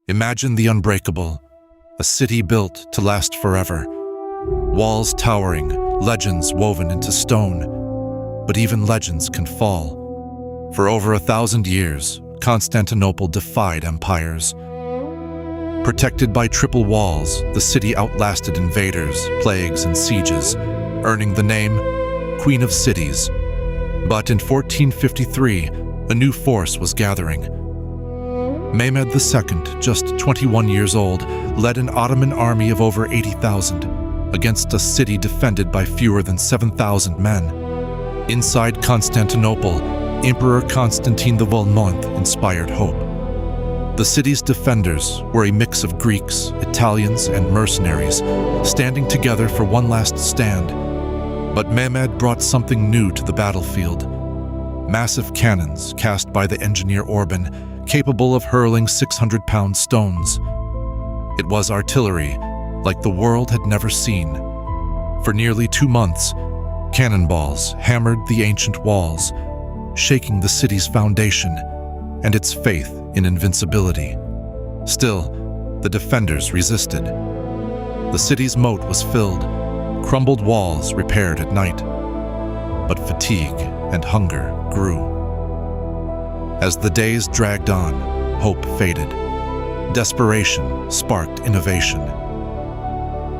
Imagine the unbreakable, a city built to last forever. Walls towering, legends woven into stone. But even legends can fall. For over 1,000 years, Constantinople defied empires. Protected by triple walls, the city outlasted invaders, plagues, and sieges, earning the name Queen of Cities. But in 1453, a new force was gathering. Mehmed II, just 21 years old, led an Ottoman army of over 80,000 against a city defended by fewer than 7,000 men. Inside Constantinople, Emperor Constantine XI inspired hope. The city's defenders were a mix of Greeks, Italians, and mercenaries, standing together for one last stand. But Mehmed brought something new to the battlefield. Massive cannons cast by the engineer Orban, capable of hurling 600-pound stones. It was artillery like the world had never seen. For nearly 2 months, cannonballs hammered the ancient walls, shaking the city's foundation and its faith in invincibility. Still, the defenders resisted. The city's moat was filled, crumbled walls repaired at night. But fatigue and hunger grew. As the days dragged on, hope faded. Desperation sparked innovation.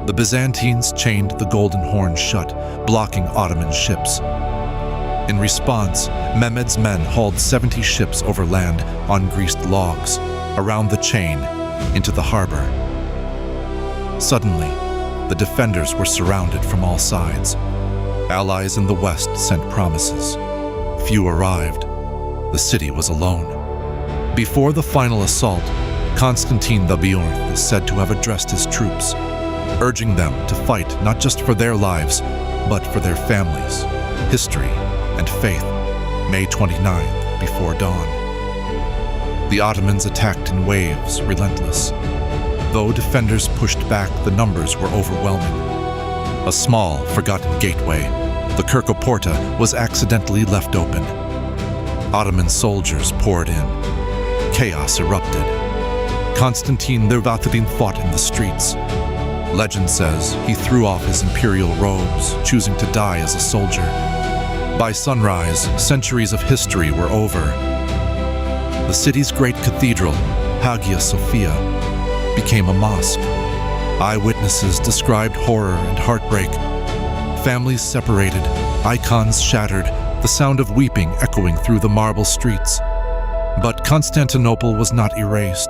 The Byzantines chained the Golden Horn shut, blocking Ottoman ships. In response, Mehmed's men hauled 70 ships overland on greased logs, around the chain, into the harbor. Suddenly, the defenders were surrounded from all sides. Allies in the west sent promises. Few arrived. The city was alone. Before the final assault, Constantine XI is said to have addressed his troops, urging them to fight not just for their lives, but for their families, history, and faith. May 29th, before dawn. The Ottomans attacked in waves, relentless. Though defenders pushed back, the numbers were overwhelming. A small, forgotten gateway, the Kerkoporta, was accidentally left open. Ottoman soldiers poured in. Chaos erupted. Constantine XI fought in the streets. Legend says he threw off his imperial robes, choosing to die as a soldier. By sunrise, centuries of history were over. The city's great cathedral, Hagia Sophia, became a mosque. Eyewitnesses described horror and heartbreak. Families separated, icons shattered, the sound of weeping echoing through the marble streets. But Constantinople was not erased.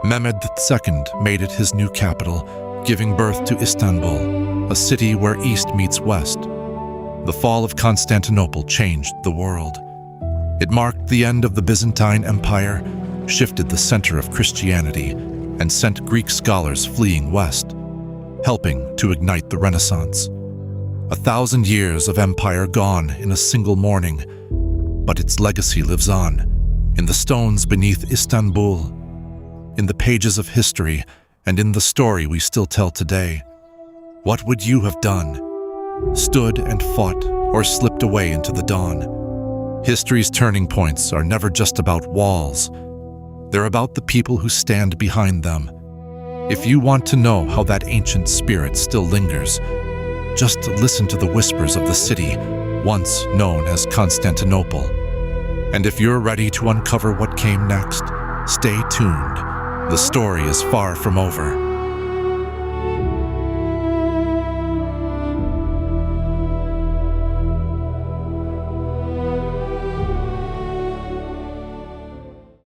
Mehmed II made it his new capital, giving birth to Istanbul, a city where east meets west. The fall of Constantinople changed the world. It marked the end of the Byzantine Empire, shifted the center of Christianity, and sent Greek scholars fleeing west, helping to ignite the Renaissance. 1,000 years of empire gone in a single morning, but its legacy lives on, in the stones beneath Istanbul, in the pages of history, and in the story we still tell today. What would you have done? Stood and fought, or slipped away into the dawn? History's turning points are never just about walls. They're about the people who stand behind them. If you want to know how that ancient spirit still lingers, just listen to the whispers of the city, once known as Constantinople. And if you're ready to uncover what came next, stay tuned. The story is far from over.